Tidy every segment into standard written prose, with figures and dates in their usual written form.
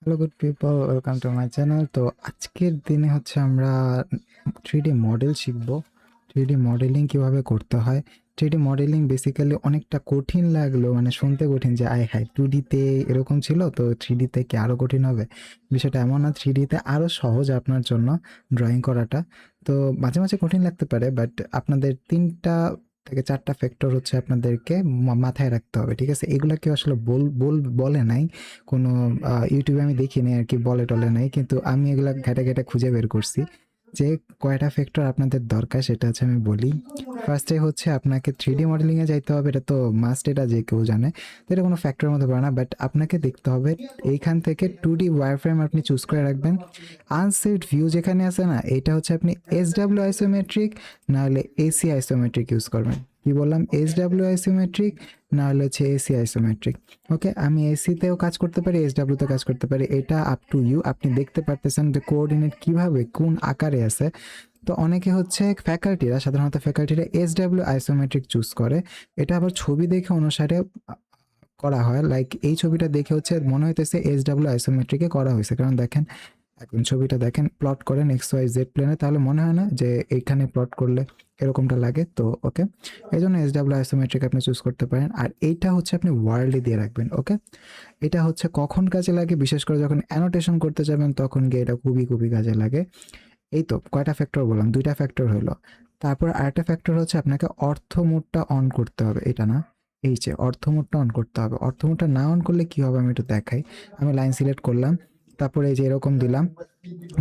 Hello good people, welcome to my channel. তো আজকের দিনে হচ্ছে আমরা 3D মডেল শিখব। 3D মডেলিং কিভাবে করতে হয়। 3D মডেলিং বেসিক্যালি অনেকটা কঠিন লাগলো, মানে শুনতে কঠিন যে আয় হায় 2Dতে এরকম ছিল, তো 3Dতে কি আরও কঠিন হবে। বিষয়টা এমন না, 3Dতে আরও সহজ আপনার জন্য ড্রয়িং করাটা। তো মাঝে মাঝে কঠিন লাগতে পারে, বাট আপনাদের 3 থেকে 4টা ফ্যাক্টর হচ্ছে আপনাদেরকে মাথায় রাখতে হবে, ঠিক আছে। এগুলা কেউ আসলে বলে নাই, কোনো ইউটিউবে আমি দেখিনি আর কি, বলে টলে নাই, কিন্তু আমি এগুলা ঘেটে ঘেটে খুঁজে বের করছি যে কয়টা ফ্যাক্টর আপনাদের দরকার। সেটা হচ্ছে আমি বলি। ফার্স্টে হচ্ছে আপনাকে 3D মডেলিংয়ে যাইতে হবে, এটা তো মাস্ট, এটা যে কেউ জানে। তো এটা কোনো ফ্যাক্টরের মধ্যে পড়ে না, বাট আপনাকে দেখতে হবে এইখান থেকে 2D ওয়ারফ্রেম আপনি চুজ করে রাখবেন। আনসেট ভিউ যেখানে আছে না, এটা হচ্ছে আপনি SW আইসোমেট্রিক না হলে AC আইসোমেট্রিক ইউজ করবেন। কি বললাম? SW আইসোমেট্রিক না হলে হচ্ছে AC আইসোমেট্রিক। ওকে, আমি এসিতেও কাজ করতে পারি, SW-তেও কাজ করতে পারি, এটা আপ টু ইউ। আপনি দেখতে পারতেছেন যে কোঅর্ডিনেট কিভাবে কোন আকারে আছে। তো অনেকে হচ্ছে সাধারণত ফ্যাকাল্টিরা SW আইসোমেট্রিক চুজ করে। এটা আবার ছবি দেখে অনুসারে করা হয়। লাইক এই ছবিটা দেখে হচ্ছে মনে হইতেছে SW আইসোমেট্রিকে করা হয়েছে, কারণ দেখেন, এখন ছবিটা দেখেন, প্লট করেন XYZ প্লেনে, তাহলে মনে হয় না যে এইখানে প্লট করলে এরকমটা লাগে। তো ওকে, এই জন্য SW আইসোমেট্রিক আপনি চুজ করতে পারেন। আর এইটা হচ্ছে আপনি ওয়ার্ল্ডে দিয়ে রাখবেন। ওকে, এটা হচ্ছে কখন কাজে লাগে, বিশেষ করে যখন অ্যানোটেশন করতে যাবেন তখন গিয়ে এটা খুবই খুবই কাজে লাগে। এই তো কয়টা ফ্যাক্টর বললাম, 2টা ফ্যাক্টর হলো। তারপর আরেকটা ফ্যাক্টর হচ্ছে আপনাকে অর্থ মোডটা অন করতে হবে। এটা না, এই যে অর্থ মোডটা অন করতে হবে। অর্থ মোডটা না অন করলে কি হবে আমি একটু দেখাই। আমি লাইন সিলেক্ট করলাম, তারপরে এই যে এরকম দিলাম,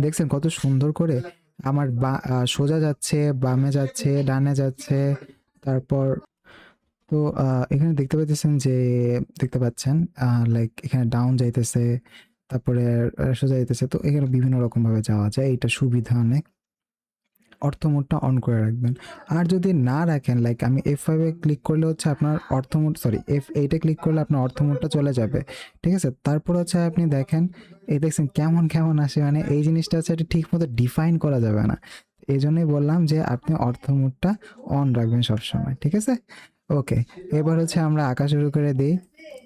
দেখছেন কত সুন্দর করে আমার সোজা যাচ্ছে, বামে যাচ্ছে, ডানে যাচ্ছে। তারপর তো এখানে দেখতে পাচ্ছেন, লাইক এখানে ডাউন যাইতেছে, তারপরে সোজা যাইতেছে। তো এখানে বিভিন্ন রকম ভাবে যাওয়া যায়, এটা সুবিধা অনেক। অর্থ মোডটা অন করে রাখবেন। আর যদি না রাখেন, লাইক আমি F5 এ ক্লিক করলে হচ্ছে আপনার অর্থ মোড, সরি F8 এ ক্লিক করলে আপনার অর্থ মোডটা চলে যাবে, ঠিক আছে। তারপর হচ্ছে আপনি দেখেন, এই দেখছেন কেমন কেমন আসে, মানে এই জিনিসটা হচ্ছে এটা ঠিক মতো ডিফাইন করা যাবে না। এই জন্যই বললাম যে আপনি অর্থ মোডটা অন রাখবেন সবসময়, ঠিক আছে। ওকে, এবার হচ্ছে আমরা আঁকা শুরু করে দিই।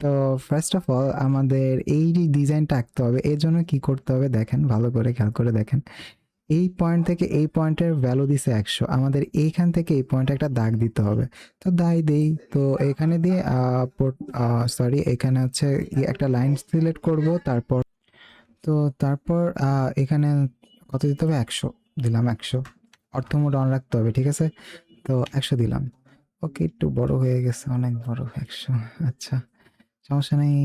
তো ফার্স্ট অফ অল আমাদের এই ডিজাইনটা আঁকতে হবে। এর জন্য কি করতে হবে দেখেন, ভালো করে খেয়াল করে দেখেন। এই পয়েন্ট থেকে এই পয়েন্টের ভ্যালু দিছে 100, আমাদের এইখান থেকে এই পয়েন্টে একটা দাগ দিতে হবে। তো দাগ দেই, তো এখানে দিয়ে সরি, এখানে হচ্ছে একটা লাইন সিলেক্ট করব। তো তারপর এখানে কত দিতে হবে, 100 দিলাম। 100 অর্থ মোড অন রাখতে হবে, ঠিক আছে। তো 100 দিলাম। ওকে, একটু বড় হয়ে গেছে, অনেক বড় 100। আচ্ছা, সমস্যা নেই।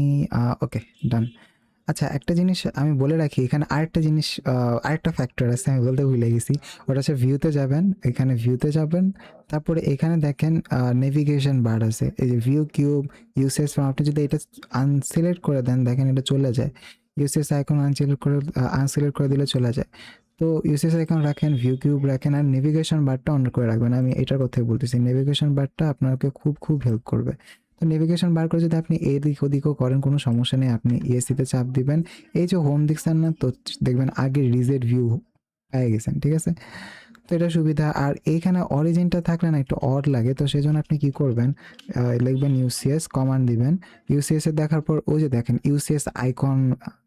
ওকে, ডান। আচ্ছা, একটা জিনিস আমি বলে রাখি, এখানে আরেকটা জিনিস, আরেকটা ফ্যাক্টর আছে, আমি বলতে ভুলে গেছি। ওটা হচ্ছে ভিউতে যাবেন, এখানে ভিউতে যাবেন, তারপরে এখানে দেখেন নেভিগেশন বার আছে, এই যে ভিউ কিউব, ইউসেজ ফ্রম। আপনি যদি এটা আনসিলেক্ট করে দেন, দেখেন এটা চলে যায়। ইউসেজ আইকন আনসিলেক্ট করে দিলে চলে যায়। তো ইউসেজ আইকন রাখেন, ভিউ কিউব রাখেন, আর নেভিগেশন বারটা অন করে রাখবেন। আমি এটার কথাই বলতেছি, নেভিগেশন বারটা আপনাকে খুব খুব হেল্প করবে। তো নেভিগেশন বার করে যদি আপনি এদিক ওদিকও করেন, কোনো সমস্যা নেই, আপনি ইএসসিতে চাপ দিবেন। এই যে হোম দেখছেন না, তো দেখবেন আগে রিজেট ভিউ পেয়ে গেছেন, ঠিক আছে। তো এটা সুবিধা। আর এইখানে অরিজিনটা থাকলে না একটু অড লাগে, তো সেই জন্য আপনি কি করবেন, লিখবেন ইউসিএস, কমান্ড দিবেন। ইউসিএস এ দেখার পর ওই যে দেখেন ইউসিএস আইকন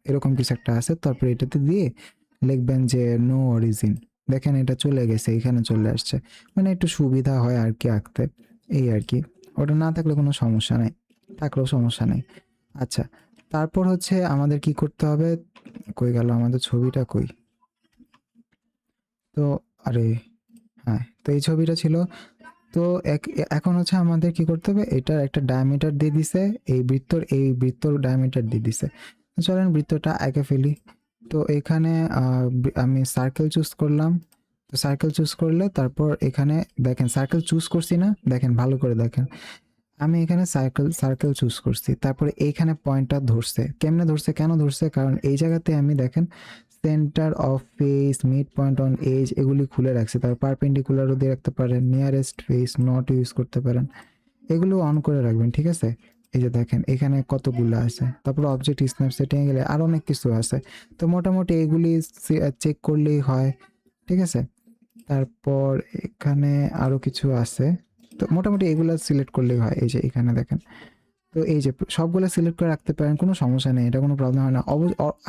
এরকম কিছু একটা আছে, তারপর এটাতে দিয়ে লিখবেন যে নো অরিজিন। দেখেন এটা চলে গেছে, এখানে চলে আসছে, মানে একটু সুবিধা হয় আর কি আঁকতে, এই আর কি। ওটা না থাকলে কোনো সমস্যা নেই, থাকলেও সমস্যা নেই। আচ্ছা, তারপর হচ্ছে আমাদের কি করতে হবে, কই গেল আমাদের ছবিটা, কই। তো আরে হ্যাঁ, তো এই ছবিটা ছিল। তো এখন হচ্ছে আমাদের কি করতে হবে, এটার একটা ডায়ামিটার দিয়ে দিছে, এই বৃত্তর ডায়ামিটার দিয়ে দিছে। তো চলেন বৃত্তটা এঁকে ফেলি। তো এখানে আমি সার্কেল চুজ করলাম। তো সার্কেল চুজ করলে তারপর এখানে দেখেন সার্কেল চুজ করছি না, দেখেন ভালো করে দেখেন। আমি এখানে সার্কেল চুজ করছি, তারপরে এইখানে পয়েন্টটা ধরছে। কেমনে ধরছে, কেন ধরছে, কারণ এই জায়গাতে আমি দেখেন centre of face, mid point on edge এগুলি খুলে রাখছি। তারপর পারপেন্ডিকুলারও দিয়ে রাখতে পারেন, নিয়ারেস্ট ফেস নট ইউজ করতে পারেন, এগুলো অন করে রাখবেন, ঠিক আছে। এই যে দেখেন এখানে কতগুলো আছে, তারপর অবজেক্ট স্ন্যাপ সেটিং গেলে আর অনেক কিছু আছে। তো মোটামুটি এগুলি চেক করলেই হয়, ঠিক আছে। তারপর এখানে আরো কিছু আছে, তো মোটামুটি এগুলা সিলেক্ট করলেই হয়। এই যে এখানে দেখেন তো এই যে সবগুলো সিলেক্ট করে রাখতে পারেন, কোনো সমস্যা নেই, এটা কোনো প্রবলেম হয় না।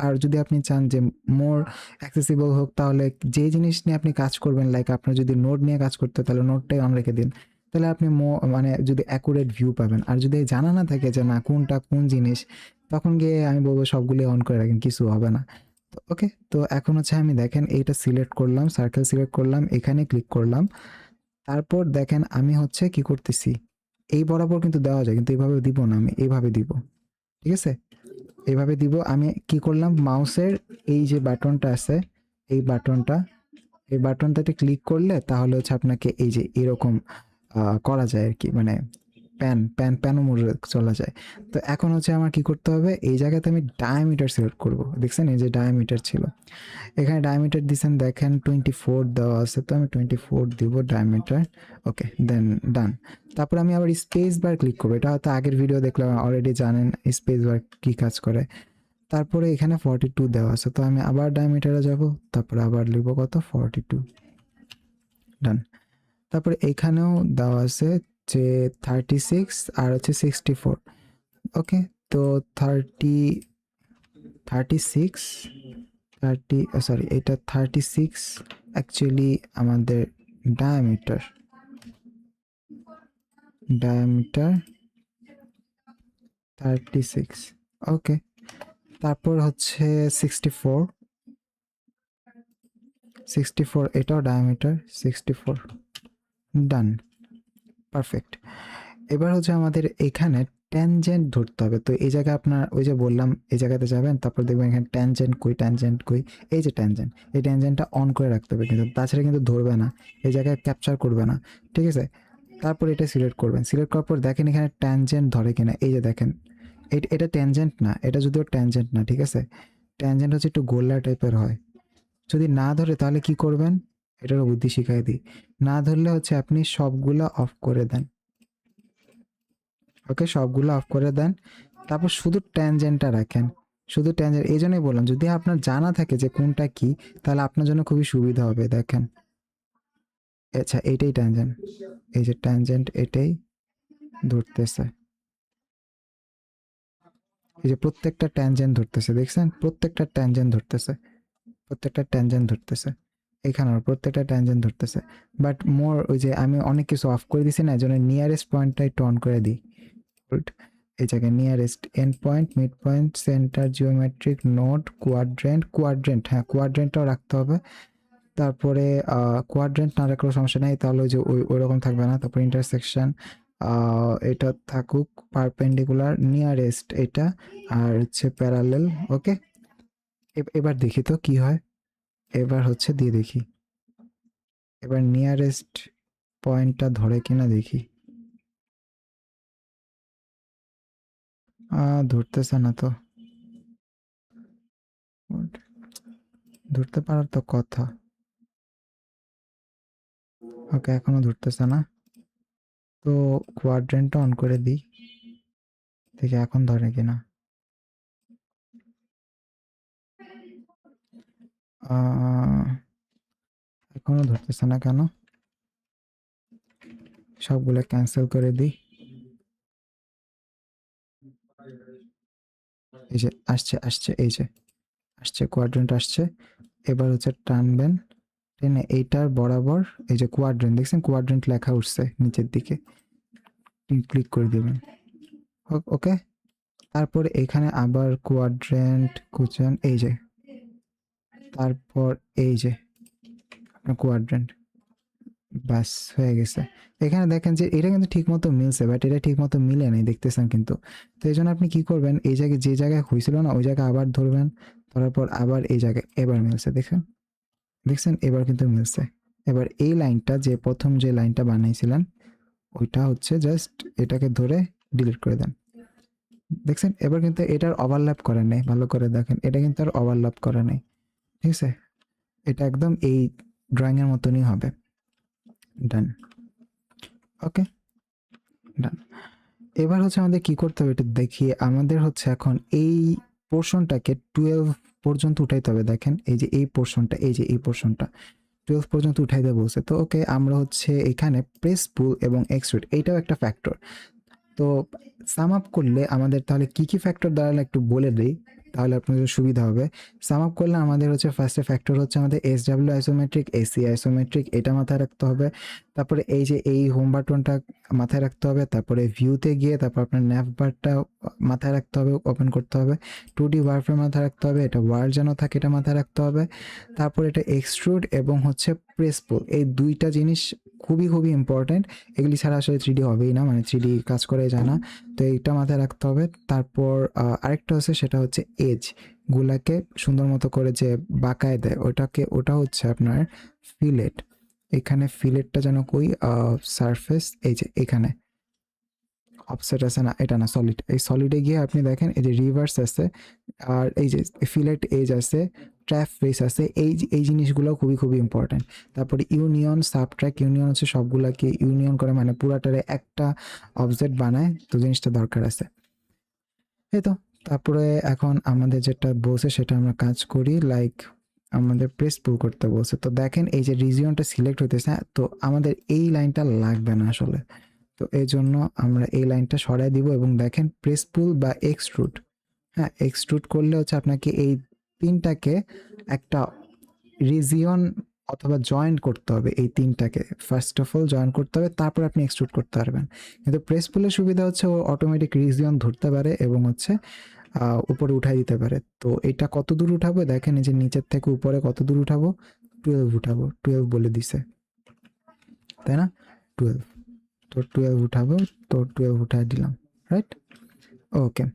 আর যদি আপনি চান যে মোর অ্যাক্সেসিবল হোক, তাহলে যে জিনিস নিয়ে আপনি কাজ করবেন, লাইক আপনার যদি নোড নিয়ে কাজ করতে হয়, তাহলে নোডটাই অন রেখে দিন, তাহলে আপনি মানে যদি অ্যাকুরেট ভিউ পাবেন। আর যদি জানা না থাকে যে না কোনটা কোন জিনিস, তখন গিয়ে আমি বলবো সবগুলো অন করে রাখেন, কিছু হবে না। তো ওকে, তো এখন হচ্ছে আমি দেখেন এইটা সিলেক্ট করলাম, সার্কেল সিলেক্ট করলাম, এখানে ক্লিক করলাম। তারপর দেখেন আমি হচ্ছে কি করতেছি, এই বরাবর কিন্তু দেওয়া যায়, কিন্তু এইভাবে দিব না, আমি এইভাবে দিব, ঠিক আছে? এইভাবে দিব। আমি কি করলাম, মাউসের এই যে বাটনটা আছে, এই বাটনটা, এই বাটনটাতে ক্লিক করলে তাহলে হচ্ছে আপনাকে এই যে এরকম করা যায় আর কি, মানে প্যানও মোডে চলা যায়। তো এখন হচ্ছে আমার কি করতে হবে, এই জায়গাতে আমি ডায়ামিটার সিলেক্ট করব। দেখছেন এই যে ডায়ামিটার ছিল, এখানে ডায়ামিটার দিচ্ছেন, দেখেন 24 দেওয়া আছে, তো আমি 24 দিব ডায়ামিটার। ওকে, দেন ডান। তারপর আমি আবার স্পেস বার ক্লিক করবো, এটা হয়তো আগের ভিডিও দেখলে অলরেডি জানেন স্পেস বার কী কাজ করে। তারপরে এখানে 42 দেওয়া আছে, তো আমি আবার ডায়ামিটারে যাব, তারপরে আবার লিখব কত, 42, ডান। তারপরে এখানেও দেওয়া আছে যে 36 আর হচ্ছে 64। ওকে, তো 36, সরি, এটা 36 অ্যাকচুয়ালি আমাদের ডায়ামিটার, ডায়ামিটার 36। ওকে, তারপর হচ্ছে 64, এটাও ডায়ামিটার 64, ডান, পারফেক্ট। এবার হচ্ছে আমাদের এখানে ট্যানজেন্ট ধরতে হবে। তো এই জায়গায় আপনার ওই যে বললাম, এই জায়গাতে যাবেন, তারপর দেখবেন এখানে ট্যানজেন্ট কই, এই যে ট্যানজেন্ট, এই ট্যানজেন্টটা অন করে রাখতে হবে, কিন্তু তাছাড়া কিন্তু ধরবে না, এই জায়গায় ক্যাপচার করবে না, ঠিক আছে? তারপর এটা সিলেক্ট করবেন, সিলেক্ট করার পর দেখেন এখানে ট্যানজেন্ট ধরে কিনা, এই যে দেখেন এটা ট্যানজেন্ট না, এটা যদিও ট্যানজেন্ট না, ঠিক আছে? ট্যানজেন্ট হচ্ছে একটু গোল্লা টাইপের হয়। যদি না ধরে তাহলে কি করবেন, এটারও বুদ্ধি শিখাই দিই। না ধরলে হচ্ছে আপনি সবগুলা অফ করে দেন। ওকে, সবগুলো অফ করে দেন, তারপর শুধু ট্যানজেন্টটা রাখেন, শুধু ট্যানজেন্ট। এই জন্যই বললাম যদি আপনার জানা থাকে যে কোনটা কি, তাহলে আপনার জন্য খুবই সুবিধা হবে। দেখেন, আচ্ছা এইটাই ট্যানজেন্ট, এই যে ট্যানজেন্ট এটাই ধরতেছে, এই যে প্রত্যেকটা ট্যানজেন্ট ধরতেছে, দেখছেন প্রত্যেকটা ট্যানজেন্ট ধরতেছে, প্রত্যেকটা ট্যানজেন্ট ধরতেছে, এখানেও প্রত্যেকটা ট্যানজেন্ট ধরতেছে। বাট মোর ওই যে আমি অনেক কিছু অফ করে দিছি না, এই জন্য নিয়ারেস্ট পয়েন্টটা একটু অন করে দিই। এই জায়গায় nearest end point, mid point, centre, geometric, node, quadrant, হ্যাঁ কোয়াড্রেন্টটাও রাখতে হবে। তারপরে কোয়াড্রেন্ট না রাখলেও সমস্যা নেই, তাহলে ওই যে ওই রকম থাকবে না। তারপর ইন্টারসেকশন, এটা থাকুক, পারপেন্ডিকুলার, নিয়ারেস্ট এটা, আর হচ্ছে প্যারালেল। ওকে, এবার দেখি তো কি হয়, এবার হচ্ছে দিয়ে দেখি, এবার নিয়ারেস্ট পয়েন্টটা ধরে কিনা দেখি। ধরতেছে না তো, ধরতে পারার তো কথা। ওকে, এখনো ধরতেছে না, তো কোয়াড্রেন্টটা অন করে দিই, দেখি এখন ধরে কিনা। এখনো ধরতেছে না কেন, সবগুলো ক্যান্সেল করে দিই। এই যে আসছে এই যে আসছে, কোয়াড্রেন্ট আসছে। এবার হচ্ছে টানবেন, টেনে এইটার বরাবর, এই যে কোয়াড্রেন্ট দেখছেন, কোয়াড্রেন্ট লেখা উঠছে নিচের দিকে, ক্লিক করে দিবেন। ওকে, তারপর এখানে আবার কোয়াড্রেন্ট খুঁজছেন, এই যে, তারপর এই যে কোয়াড্রেন্ট, ব্যাস হয়ে গেছে। এখানে দেখেন যে এটা কিন্তু ঠিক মতো মিলছে, বাট এটা ঠিক মতো মিলে নাই, দেখতেছেন কিন্তু। তো এই জন্য আপনি কি করবেন, এই জায়গায় যে জায়গায় হয়েছিল না ওই জায়গায় আবার ধরবেন, ধরার পর আবার এই জায়গায়, এবার মিলছে, দেখছেন এবার কিন্তু মিলছে। এবার এই লাইনটা, যে প্রথম যে লাইনটা বানাইছিলেন, ওইটা হচ্ছে জাস্ট এটাকে ধরে ডিলিট করে দেন, দেখছেন এবার কিন্তু এটার ওভারল্যাপ করে নেই। ভালো করে দেখেন, এটা কিন্তু আর ওভারল্যাপ করে নেই, ঠিক আছে? এটা একদম এই ড্রয়িং এর মতনই হবে। ডান, ওকে, ডান। এবার হচ্ছে আমাদের কি করতে হবে এটা দেখি, আমাদের হচ্ছে এখন এই পোর্শনটাকে 12 পর্যন্ত উঠাইতে হবে। দেখেন এই যে এই পোর্শনটা, এই যে এই পোর্শনটা 12 পর্যন্ত উঠাইতে বলছে। তো ওকে, আমরা হচ্ছে এখানে প্রেস পুল এবং এক্সট্রুড, এইটাও একটা ফ্যাক্টর। তো তো সাম আপ করলে আমাদের তাহলে কি ফ্যাক্টর দাঁড়ালে একটু বলে দিই, তাহলে আপনাদের সুবিধা হবে। সাম আপ করলে আমাদের হচ্ছে ফার্স্টে ফ্যাক্টর হচ্ছে আমাদের SW আইসোমেট্রিক, AC আইসোমেট্রিক, এটা মাথায় রাখতে হবে। তারপরে এই যে এই হোম বাটনটা মাথায় রাখতে হবে। তারপরে ভিউতে গিয়ে তারপর আপনার ন্যাভ বারটা মাথায় রাখতে হবে, ওপেন করতে হবে। 2D ওয়ারফ্রেম মাথায় রাখতে হবে, এটা ওয়ার যেন থাকে এটা মাথায় রাখতে হবে। তারপর এটা এক্সট্রুড এবং হচ্ছে প্রেস পুল, এই দুইটা জিনিস খুবই ইম্পর্টেন্ট। এগুলি ছাড়া আসলে 3D হবেই না, মানে 3D কাজ করে যায় না। তো এইটা মাথায় রাখতে হবে। তারপর আরেকটা হচ্ছে, সেটা হচ্ছে এজ গুলাকে সুন্দর মতো করে যে বাঁকায় দেয়, ওটা হচ্ছে আপনার ফিলেট। এখানে ফিলেটটা যেন কই, সারফেস, এই যে এখানে অফসেট আছে না, এটা না, সলিড। এই সলিডে গিয়ে আপনি দেখেন এই যে রিভার্স আছে, আর এই যে ফিলেট এজ আছে, ট্র্যাপ ফেস আছে, এই জিনিসগুলো খুবই ইম্পর্টেন্ট। তারপরে ইউনিয়ন, সাবট্র্যাক্ট, ইউনিয়ন হচ্ছে সবগুলাকে ইউনিয়ন করে, মানে পুরাটারে একটা অবজেক্ট বানায়, তো জিনিসটা দরকার আছে। এই তো, তারপরে এখন আমাদের যেটা বলছে সেটা আমরা কাজ করি, লাইক আমাদের প্রেস পুল করতে বলছে। তো দেখেন এই যে রিজিয়নটা সিলেক্ট হইতেছে, তো আমাদের এই লাইনটা লাগবে না আসলে। তো এই জন্য আমরা এই লাইনটা সরাই দিব এবং দেখেন প্রেস পুল বা এক্সট্রুড, হ্যাঁ এক্সট্রুড করলে হচ্ছে আপনাকে এই তিনটাকে একটা রিজিয়ন অথবা জয়েন্ট করতে হবে। এই তিনটাকে ফার্স্ট অফ অল জয়েন করতে হবে, তারপর আপনি এক্সট্রুড করতে পারবেন। কিন্তু প্রেস পুলের সুবিধা হচ্ছে ও অটোমেটিক রিজিয়ন ধরতে পারে এবং হচ্ছে উপরে উঠাই দিতে পারে। তো এটা কত দূর উঠাবো দেখেন, এই যে নিচের থেকে উপরে কত দূর উঠাবো, 12 উঠাবো, 12 বলে দিছে তাই না, 12। তো 12 উঠাবো, তো 12 উঠাই দিলাম, রাইট, ওকে।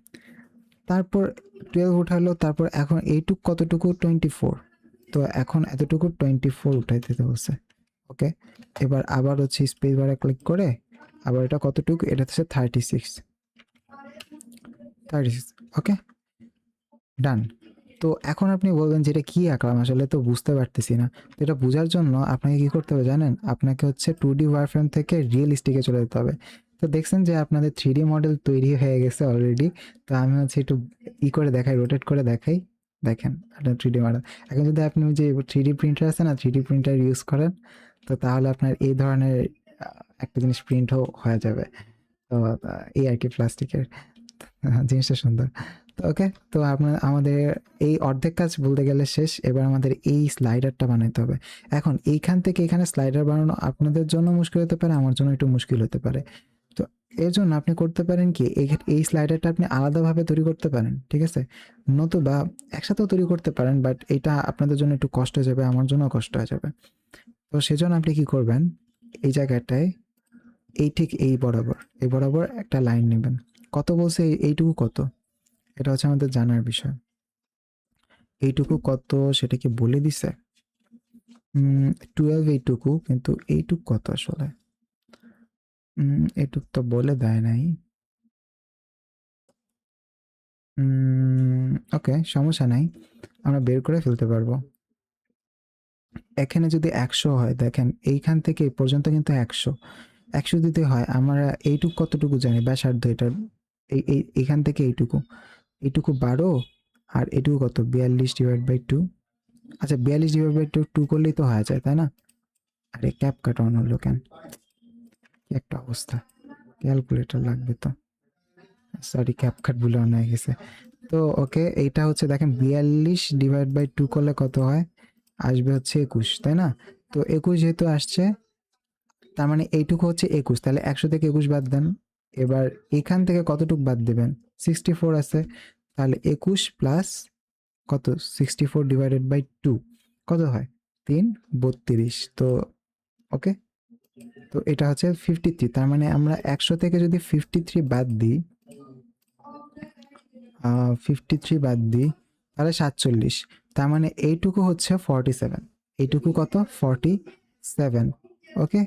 তারপর 12 উঠালো, তারপর এখন এইটুক কতটুকু, 24। তো এখন এতটুকু 24 উঠাই দিতে বলছে, ওকে। এবার আবার হচ্ছে স্পেস বারে ক্লিক করে আবার এটা কতটুকু, এটা হচ্ছে 36, ওকে, ডান। তো এখন আপনি বলবেন যে এটা কি আঁকলাম, আসলে তো বুঝতে পারতেছি না। তো এটা বোঝার জন্য আপনাকে কি করতে হবে জানেন, আপনাকে হচ্ছে 2D ওয়ারফ্রেম থেকে রিয়েলিস্টিকে চলে যেতে হবে। তো দেখছেন যে আপনাদের 3D মডেল তৈরি হয়ে গেছে অলরেডি। তো আমি হচ্ছে একটু করে দেখাই, রোটেট করে দেখাই, দেখেন আপনার 3D মডেল। এখন যদি আপনি যে 3D প্রিন্টার আছে না, 3D প্রিন্টার ইউজ করেন, তো তাহলে আপনার এই ধরনের একটা জিনিস প্রিন্টও হয়ে যাবে। তো এই আর কি প্লাস্টিকের জিনিসটা সুন্দর। তো ওকে, তো আমাদের এই অর্ধেক কাজ বলতে গেলে শেষ। এবার আমাদের এই স্লাইডারটা বানাতে হবে। এখন এইখান থেকে এখানে স্লাইডার বানানো আপনাদের জন্য মুশকিল হতে পারে, আমার জন্য একটু মুশকিল হতে পারে। তো এর জন্য আপনি করতে পারেন কি, এই স্লাইডারটা আপনি আলাদাভাবে তৈরি করতে পারেন, ঠিক আছে, নতুবা একসাথেও তৈরি করতে পারেন, বাট এটা আপনাদের জন্য একটু কষ্ট হয়ে যাবে, আমার জন্য কষ্ট হয়ে যাবে। তো সেজন্য আপনি কি করবেন, এই জায়গাটায় ঠিক এই বরাবর একটা লাইন নেবেন। কত বলছে, এইটুকু কত, এটা হচ্ছে আমাদের জানার বিষয়। এইটুকু কত সেটা কি বলে দিছে, 12 এইটুকু, কিন্তু এইটুকু কত আসলে, এইটুকু তো বলে দেয় নাই। ওকে, সমস্যা নাই, আমরা বের করে ফেলতে পারবো। এখানে যদি 100 হয়, দেখেন এইখান থেকে এই পর্যন্ত কিন্তু 100 যদি হয়, আমরা এইটুকু কতটুকু জানি ব্যাসার্ধ এটার, এইখান থেকে এইটুকু 12, আর এইটুকু কত, 42/2। আচ্ছা 42/2 করলেই তো হয়ে যায়, তাই না? আরে ক্যাপ কাট অন হলো কেন, কি একটা অবস্থা, ক্যালকুলেটর লাগবে তো, সরি ক্যাপ কাট ভুলে অন হয়ে গেছে। তো ওকে, এইটা হচ্ছে দেখেন 42/2 করলে কত হয়, আসবে হচ্ছে 21, তাই না? তো 21 যেহেতু আসছে, তার মানে এইটুকু হচ্ছে 21, তাহলে 100 থেকে 21 বাদ দেন। এবার এখান থেকে কতটুকু বাদ দেবেন, 64 আছে, তাহলে 21 প্লাস কত, 64/2 কত হয়, 3 32। তো ওকে, তো এটা হচ্ছে 53। তার মানে আমরা 100 থেকে যদি 53 বাদ দিই, 53 বাদ দিই, তাহলে 47। তার মানে এইটুকু হচ্ছে 47, এইটুকু কত, 47, ওকে,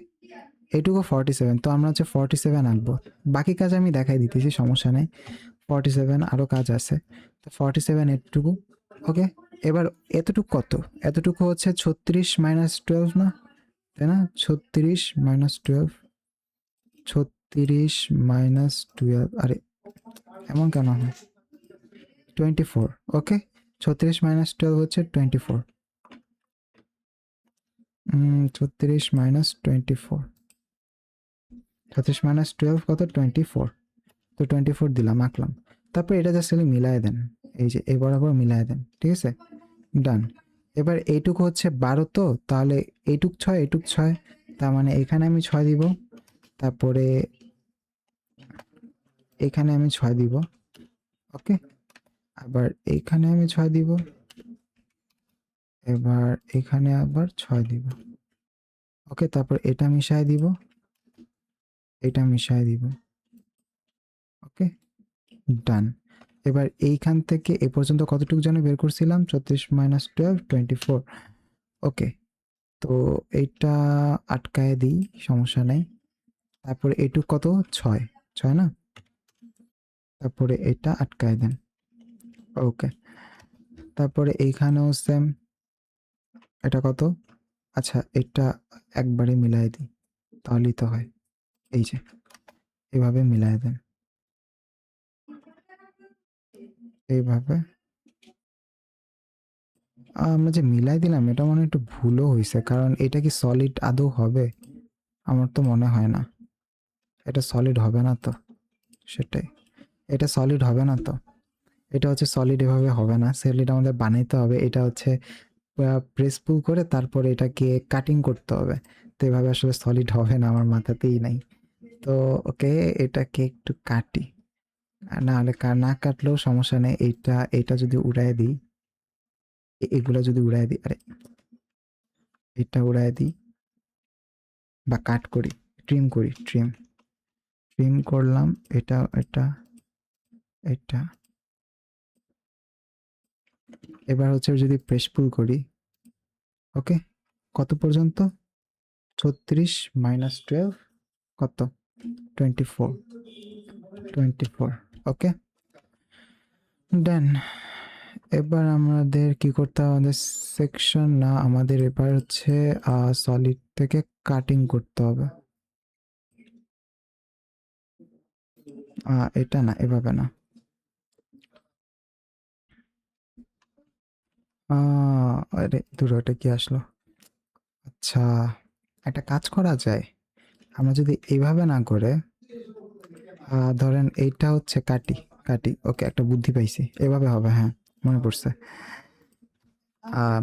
এইটুকু 47। তো আমরা হচ্ছে 47 আঁকবো, বাকি কাজ আমি দেখাই দিতেছি, সমস্যা নেই। 47 আরও কাজ আছে, তো 47 এটুকু, ওকে। এবার এতটুকু কত, এতটুকু হচ্ছে 36 - 12 না, তাই না, 36 - 12, 36 - 12, আরে এমন কেন হয়, 24, ওকে। 36 - 12 হচ্ছে 24, 36 - 24, 36 - 12 কত, 24, তো 24 দিলাম, আঁকলাম। তারপর এটা জাস্ট মিলায় দেন, এই যে এই বরাবর মিলায় দেন, ঠিক আছে, ডান। এবার এইটুকু হচ্ছে 12, তো তাহলে এইটুক 6, এইটুক 6, তার মানে এখানে আমি 6 দিব, তারপরে এখানে আমি 6 দিব, ওকে, আবার এইখানে আমি 6 দিব, এবার এখানে আবার 6 দিব, ওকে, তারপর এটা মিশাই দিব, এটা মিশাই দিব, ওকে, ডান। এবার এইখান থেকে এ পর্যন্ত কতটুকু যেন বের করছিলাম, 34 - 12 24, ওকে। তো এইটা আটকায় দিই, সমস্যা নেই। তারপরে এটুক কত, 6, 6 না, তারপরে এটা আটকায় দেন, ওকে। তারপরে এইখানেও সেম, এটা কত, আচ্ছা এটা একবারে মিলাই দিই, তাহলেই তো হয়, এই যে এইভাবে মিলাই দেন, এইভাবে। আমরা যে মিলাই দিলাম এটা মনে হয় একটু ভুলও হয়েছে, কারণ এটা কি সলিড আদৌ হবে? আমার তো মনে হয় না, এটা সলিড হবে না তো, সেটাই, এটা সলিড হবে না তো, এটা হচ্ছে সলিড, এভাবে হবে না, সলিড আমাদের বানাইতে হবে, এটা হচ্ছে প্রেস পুল করে তারপরে এটাকে কাটিং করতে হবে, তো এভাবে আসলে সলিড হবে না, আমার মাথাতেই নাই। তো ওকে, এটাকে একটু কাটি, না হলে না কাটলেও সমস্যা নেই, এইটা এটা যদি উড়াই দিই, এগুলো যদি উড়াই দিই, আরে এটা উড়াই দিই বা কাট করি, ট্রিম করি, ট্রিম ট্রিম করলাম, এটা এটা এটা। এবার হচ্ছে যদি প্রেস পুল করি, ওকে, কত পর্যন্ত, 36 - 12 কত, 24, 24, ওকে, ডান। এবার আমাদের কি করতে হবে, আমাদের সেকশন না, আমাদের এবার হচ্ছে সলিড থেকে কাটিং করতে হবে। এটা না, এভাবে না, আরে দূর, ওটা কি আসলো, আচ্ছা একটা কাজ করা যায়, আমরা যদি এইভাবে না করে ধরেন এইটা হচ্ছে কাটি, কাটি, ওকে, একটা বুদ্ধি পাইছি, এভাবে হবে, হ্যাঁ মনে পড়ছে,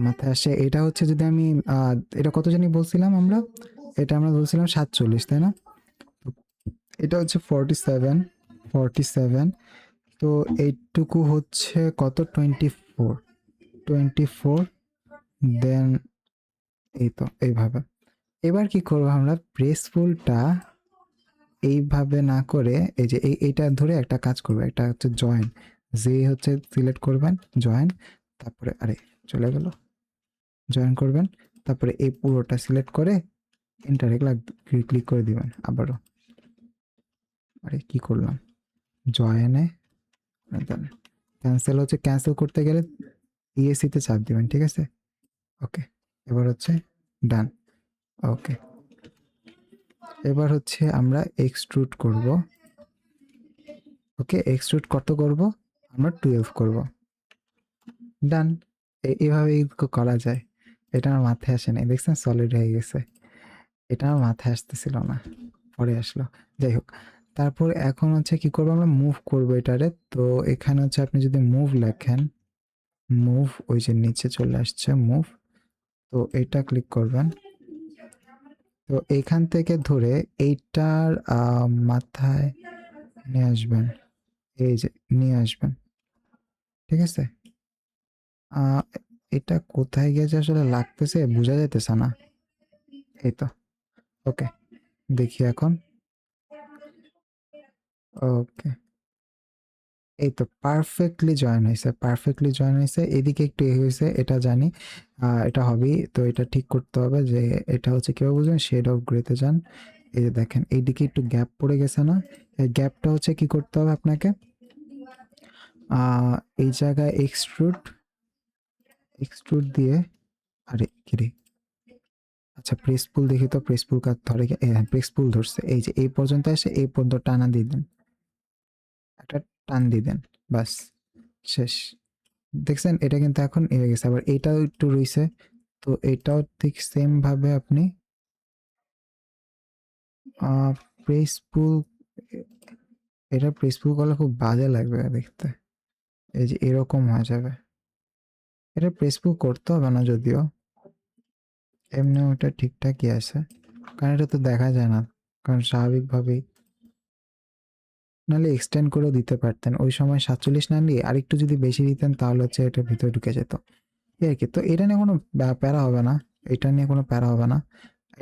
মাথায় আসে, এটা হচ্ছে যদি আমি এটা কত জানি বলছিলাম আমরা, এটা আমরা বলছিলাম 47, তাই না, এটা হচ্ছে 47, 47, তো এইটুকু হচ্ছে কত, 24, 24, দেন এই তো এইভাবে। এবার কি করবো আমরা, প্রেস ফুলটা এইভাবে না করে এই যে এইটা ধরে একটা কাজ করবো, এটা হচ্ছে জয়েন, যে হচ্ছে সিলেক্ট করবেন জয়েন, তারপরে আরে চলে গেল, জয়েন করবেন, তারপরে এই পুরোটা সিলেক্ট করে এন্টার এগুলা ক্লিক করে দিবেন আবারও, আরে কি করলাম, জয়েনে দেন, ক্যান্সেল হচ্ছে, ক্যান্সেল করতে গেলে ইএসসি তে চাপ দিবেন, ঠিক আছে, ওকে। এবার হচ্ছে ডান, ওকে। এবার হচ্ছে আমরা এক্সট্রুড করব, ওকে, এক্সট্রুড কত করব, আমরা 12 করব, ডান। এইভাবেই করা যায়, এটা আমার মাথায় আসে নাই, দেখছেন সলিড হয়ে গেছে, এটা আমার মাথায় আসতেছিল না, পরে আসলো, যাই হোক। তারপর এখন হচ্ছে কি করবো, আমরা মুভ করবো এটারে, তো এখানে হচ্ছে আপনি যদি মুভ লেখেন, মুভ, ওই যে নিচে চলে আসছে মুভ, তো এটা ক্লিক করবেন, তো এইখান থেকে ধরে এইটার মাথায় নিয়ে আসবেন, এই যে নিয়ে আসবেন, ঠিক আছে। আহ, এটা কোথায় গেছে আসলে লাগতেছে, বোঝা যাইতেছে না, এই তো, ওকে, দেখি এখন, ওকে, এই তো পারফেক্টলি জয়েন হয়েছে, পারফেক্টলি জয়েন হয়েছে, এদিকে একটু এ হয়েছে এটা জানি, এটা হবেই, তো এটা ঠিক করতে হবে, যে এটা হচ্ছে কেউ বুঝবেন, শেড অফ গ্রেতে যান, এই যে দেখেন এইদিকে একটু গ্যাপ পড়ে গেছে না, এই গ্যাপটা হচ্ছে কি করতে হবে আপনাকে, এই জায়গায় এক্সট্রুড, এক্সট্রুড দিয়ে, আরে কিরে, আচ্ছা প্রেস পুল দেখি তো, প্রেস পুল কাজ ধরে হ্যাঁ প্রেস পুল ধরছে, এই যে এই পর্যন্ত এসে এই পর্যন্ত টানা দিয়ে দেন, একটা টান দিয়ে দেন, বাস শেষ, দেখছেন এটা কিন্তু এখন হয়ে গেছে, আবার এটাও একটু রইছে, তো এটাও ঠিক সেম ভাবে আপনি প্রেস পুল, এটা প্রেস পুল করলে খুব বাজে লাগবে দেখতে, এই যে এরকম হয়ে যাবে। এটা প্রেস পুল করতে হবে না যদিও, এমনি ওটা ঠিকঠাকই আছে, কারণ এটা তো দেখা যায় না, কারণ স্বাভাবিকভাবেই, নাহলে এক্সটেন্ড করেও দিতে পারতেন ওই সময় 47 না নিয়ে আরেকটু যদি বেশি দিতেন তাহলে হচ্ছে এটা ভিতরে ঢুকে যেত এই আর কি। তো এটা নিয়ে কোনো প্যারা হবে না, এটা নিয়ে কোনো প্যারা হবে না।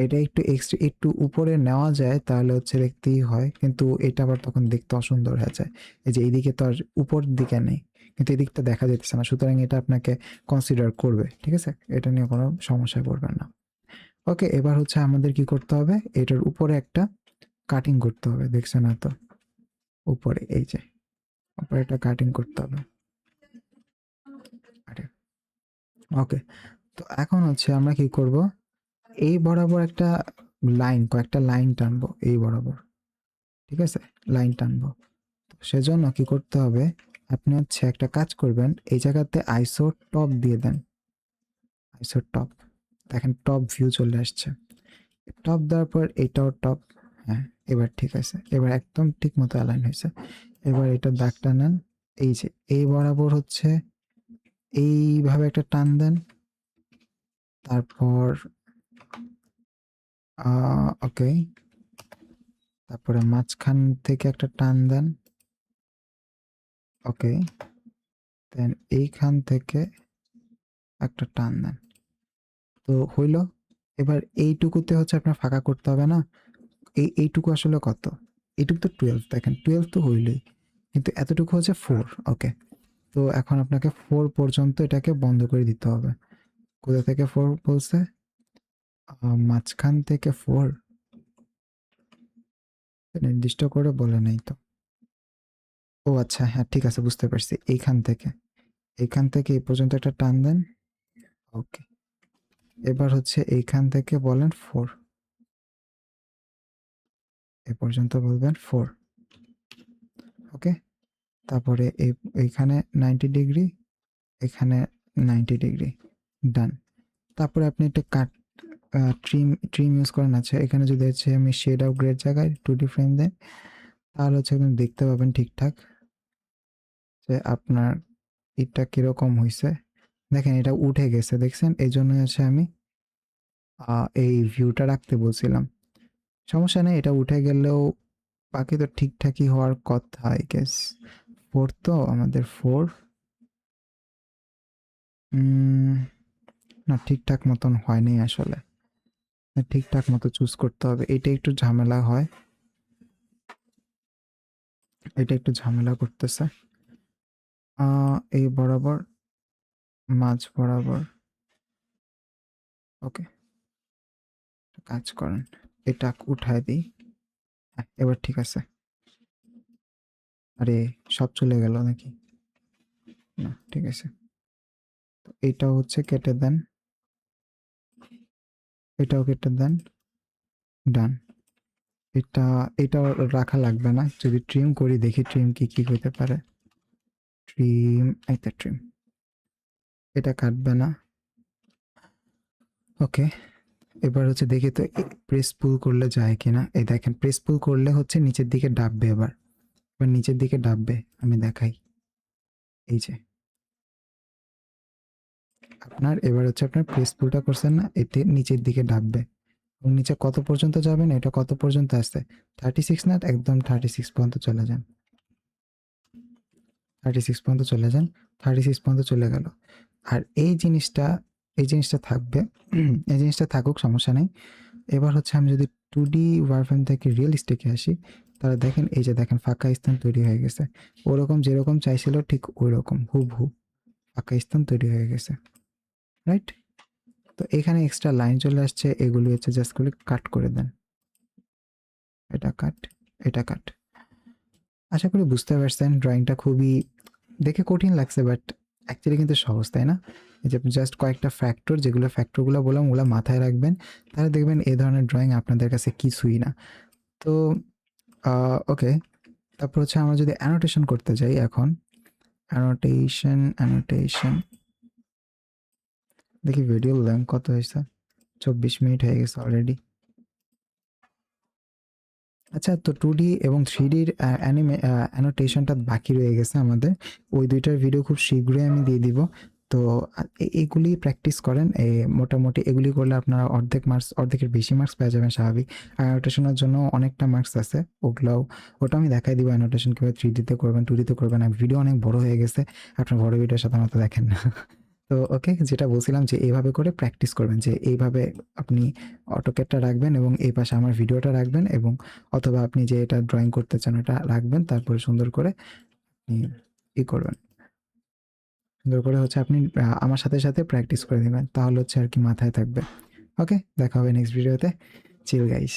এটা একটু এক্সট্রা একটু উপরে নেওয়া যায় তাহলে হচ্ছে দেখতেই হয়, কিন্তু এটা আবার তখন দেখতে অসুন্দর হয়ে যায়। এই যে এইদিকে তো আর উপর দিকে নেই, কিন্তু এদিকটা দেখা যেতেছে না, সুতরাং এটা আপনাকে কনসিডার করবে, ঠিক আছে, এটা নিয়ে কোনো সমস্যায় পড়বেন না। ওকে, এবার হচ্ছে আমাদের কি করতে হবে, এটার উপরে একটা কাটিং করতে হবে, দেখছেন না তো উপরে, এই যে উপরে একটা কাটিং করতে হবে। ওকে, তো এখন হচ্ছে আমরা কি করব, এই বরাবর একটা লাইন, কয়েকটা লাইন টানবো এই বরাবর, ঠিক আছে, লাইন টানবো। তো সেজন্য কি করতে হবে, আপনি হচ্ছে একটা কাজ করবেন, এই জায়গাতে আইসো টপ দিয়ে দেন, আইসো টপ, দেখেন টপ ভিউ চলে আসছে। টপ দেওয়ার পর এটাও টপ, হ্যাঁ এবার ঠিক আছে, এবার একদম ঠিক মতো অ্যালাইন হয়েছে। এবার এটা দাগটা নেন, এই যে এই বরাবর হচ্ছে এইভাবে একটা টান দেন, তারপর ওকে, তারপরে মাঝখান থেকে একটা টান দেন, ওকে, দেন এইখান থেকে একটা টান দেন, তো হইল। এবার এইটুকুতে হচ্ছে আপনার ফাঁকা করতে হবে না, এইটুকু আসলে কত, এইটুকু তো 12, দেখেন 12 তো হইলই, কিন্তু এতটুকু হচ্ছে 4, ওকে। তো এখন আপনাকে 4 পর্যন্ত এটাকে বন্ধ করে দিতে হবে। কোথা থেকে 4 বলছে, মাঝখান থেকে 4, নির্দিষ্ট করে বলে নাই তো। ও আচ্ছা, হ্যাঁ ঠিক আছে, বুঝতে পারছি, এইখান থেকে, এইখান থেকে এই পর্যন্ত একটা টান দেন, ওকে। এবার হচ্ছে এইখান থেকে বলেন 4, এ পর্যন্ত বলবেন 4, ওকে। তারপরে এইখানে 90 ডিগ্রি, এখানে 90 ডিগ্রি, ডান। তারপরে আপনি একটা কাট ট্রিম ট্রিম ইউজ করেন, আছে এখানে যদি হচ্ছে আমি শেড আউট গ্রেড জায়গায় 2D ফ্রেম দেন, তাহলে হচ্ছে আপনি দেখতে পাবেন ঠিকঠাক যে আপনার এটা কিরকম হয়েছে। দেখেন এটা উঠে গেছে, দেখছেন, এই জন্য হচ্ছে আমি এই ভিউটা রাখতে বলছিলাম। সমস্যা নেই, এটা উঠে গেলেও বাকি তো ঠিকঠাকই হওয়ার কথা, আই গেস। 4 তো আমাদের 4, না ঠিকঠাক মতন হয়নি আসলে, ঠিকঠাক মতো চুজ করতে হবে, এটা একটু ঝামেলা হয়, এটা একটু ঝামেলা করতেছে। এই বরাবর, মাঝ বরাবর, ওকে। কাজ করেন, এটা উঠায় দিই, হ্যাঁ এবার ঠিক আছে। আরে সব চলে গেল নাকি, না ঠিক আছে। তো এইটা হচ্ছে কেটে দেন, এটাও কেটে দেন, ডান। এটা এটাও রাখা লাগবে না, যদি ট্রিম করি দেখি ট্রিম কি কি হতে পারে। ট্রিম, এইটা ট্রিম, এটা কাটবে না, ওকে। এবার হচ্ছে দেখি তো প্রেস পুল করলে যায় কিনা, এই দেখেন প্রেস পুল করলে হচ্ছে নিচের দিকে ডাববে, এবার এবার নিচের দিকে ডাববে, আমি দেখাই, এই যে আপনার এবার হচ্ছে আপনার প্রেস পুলটা করছেন না, এতে নিচের দিকে ডাববে, এবং নিচে কত পর্যন্ত যাবেন, এটা কত পর্যন্ত আসছে, 36 না, একদম 36 পর্যন্ত চলে যান, 36 পর্যন্ত চলে যান, 36 পর্যন্ত চলে গেল। আর এই জিনিসটা থাকবে, এই জিনিসটা থাকুক, সমস্যা নেই। এবার হচ্ছে আমি যদি 2D ওয়ারফ্রেম থেকে রিয়েলিস্টিকে আসি, তাহলে দেখেন এই যে দেখেন ফাঁকা স্থান তৈরি হয়ে গেছে, ওরকম যেরকম চাইছিল ঠিক ওই রকম হুবহু ফাঁকা স্থান তৈরি হয়ে গেছে, রাইট। তো এখানে এক্সট্রা লাইন চলে আসছে, এগুলি হচ্ছে জাস্ট করে কাট করে দেন, এটা কাট, এটা কাট। আশা করি বুঝতে পারছেন, ড্রয়িংটা খুবই দেখে কঠিন লাগছে, বাট অ্যাকচুয়ালি কিন্তু সহজ, তাই না? এই যে জাস্ট কয়েকটা ফ্যাক্টর, যেগুলো ফ্যাক্টরগুলো বললাম ওগুলো মাথায় রাখবেন, তাহলে দেখবেন এই ধরনের ড্রয়িং আপনাদের কাছে কিছুই না। তো ওকে, তারপর হচ্ছে আমরা যদি অ্যানোটেশন করতে যাই এখন, অ্যানোটেশন দেখি ভিডিও লেন্থ কত হয়েছে, 24 মিনিট হয়ে গেছে অলরেডি। আচ্ছা, তো 2D এবং 3Dর অ্যানোটেশনটা বাকি রয়ে গেছে আমাদের। ওই 2টার ভিডিও খুব শীঘ্রই আমি দিয়ে দিব। তো এগুলি প্র্যাকটিস করেন। মোটামুটি এগুলি করলে আপনারা অর্ধেকের বেশি মার্কস পেয়ে যাবেন স্বাভাবিক। আর অ্যানোটেশনের জন্য অনেকটা মার্কস আছে, ওটা আমি দেখাই দিব অ্যানোটেশন কীভাবে 3Dতে করবেন, 2Dতে করবেন। আর ভিডিও অনেক বড় হয়ে গেছে, আপনার বড় ভিডিও সাধারণত দেখেন না। তো ওকে, যেটা বলছিলাম যে এইভাবে করে প্র্যাকটিস করবেন, যে এইভাবে আপনি অটোক্যাডটা রাখবেন এবং এই পাশে আমার ভিডিওটা রাখবেন, এবং অথবা আপনি যে এটা ড্রয়িং করতে চান ওটা রাখবেন, তারপরে সুন্দর করে আপনি করবেন, সুন্দর করে হচ্ছে আপনি আমার সাথে সাথে প্র্যাকটিস করে নেবেন, তাহলে হচ্ছে আর কি মাথায় থাকবে। ওকে, দেখা হবে নেক্সট ভিডিওতে। চিল গাইস।